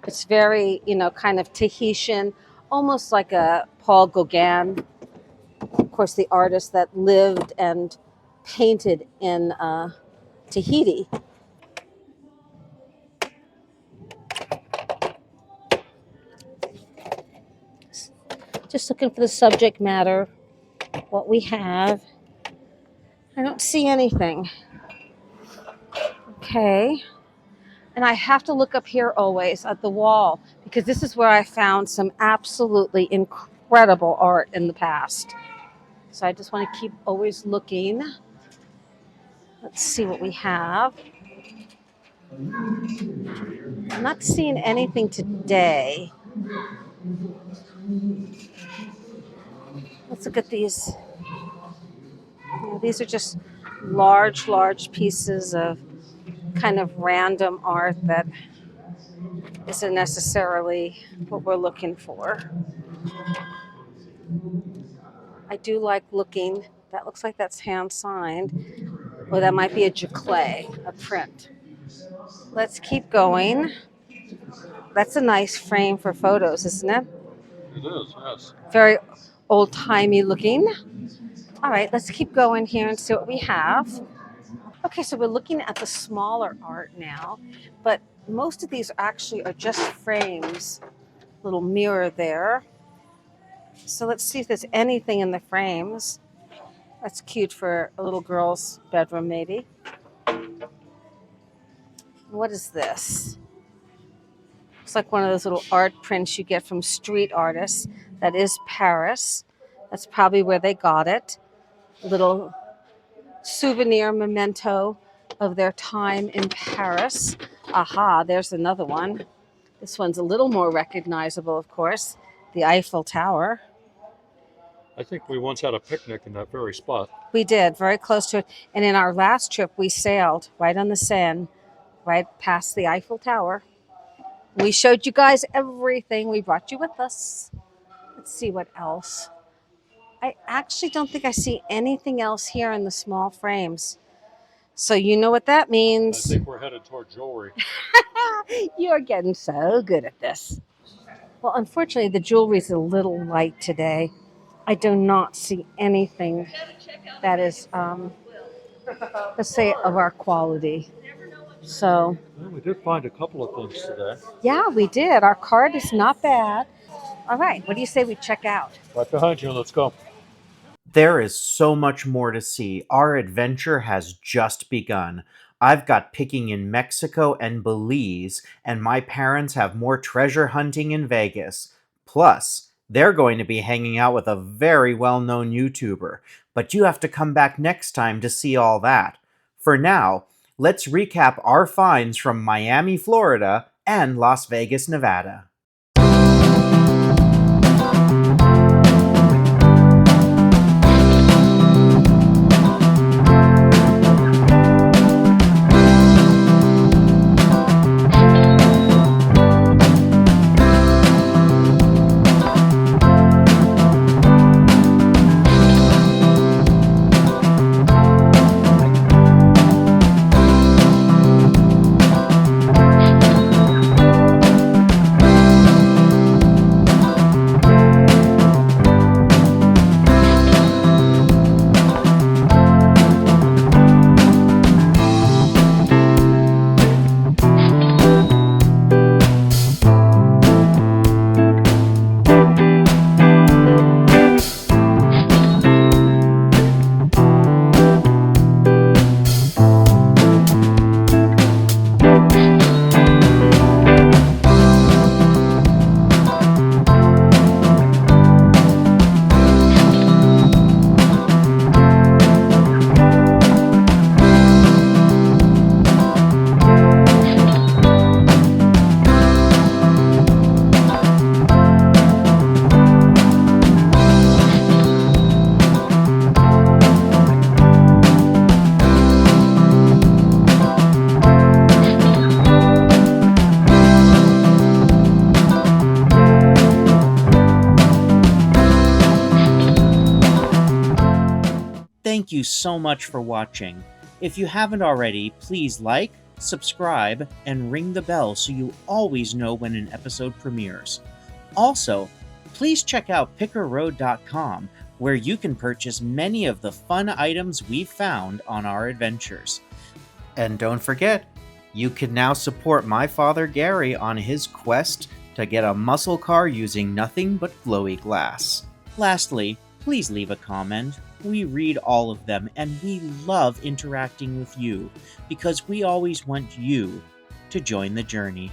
Speaker 2: It's very, kind of Tahitian, almost like a Paul Gauguin. Of course, the artist that lived and painted in Tahiti. Just looking for the subject matter, what we have. I don't see anything. Okay. And I have to look up here always at the wall because this is where I found some absolutely incredible art in the past. So I just want to keep always looking. Let's see what we have. I'm not seeing anything today. Let's look at these. These are just large pieces of kind of random art that isn't necessarily what we're looking for. I do like looking. That looks like that's hand signed. Oh, that might be a giclée, a print. Let's keep going. That's a nice frame for photos, isn't it?
Speaker 3: It is, yes.
Speaker 2: Very old-timey looking. All right, let's keep going here and see what we have. Okay, so we're looking at the smaller art now, but most of these actually are just frames. Little mirror there. So let's see if there's anything in the frames. That's cute for a little girl's bedroom, maybe. What is this? It's like one of those little art prints you get from street artists. That is Paris. That's probably where they got it. A little souvenir memento of their time in Paris. Aha, there's another one. This one's a little more recognizable, of course. The Eiffel Tower.
Speaker 3: I think we once had a picnic in that very spot.
Speaker 2: We did, very close to it. And in our last trip, we sailed right on the Seine, right past the Eiffel Tower. We showed you guys everything. We brought you with us. Let's see what else. I actually don't think I see anything else here in the small frames. So you know what that
Speaker 3: I
Speaker 2: means.
Speaker 3: think we're headed toward jewelry.
Speaker 2: You're getting so good at this. Well, unfortunately, the jewelry's a little light today. I do not see anything that is, let's say, of our quality. So,
Speaker 3: Well, we did find a couple of things today.
Speaker 2: yeah, we did. Our card is not bad. All right, what do you say we check out?
Speaker 3: Right behind you, let's go.
Speaker 1: There is so much more to see. Our adventure has just begun. I've got picking in Mexico and Belize, and my parents have more treasure hunting in Vegas. Plus, they're going to be hanging out with a very well-known YouTuber. But you have to come back next time to see all that. For now, let's recap our finds from Miami, Florida, and Las Vegas, Nevada. Thank you so much for watching. If you haven't already, please like, subscribe, and ring the bell so you always know when an episode premieres. Also, please check out pickerroad.com, where you can purchase many of the fun items we've found on our adventures. And don't forget, you can now support my father Gary on his quest to get a muscle car using nothing but glowy glass. Lastly, please leave a comment. We read all of them, and we love interacting with you because we always want you to join the journey.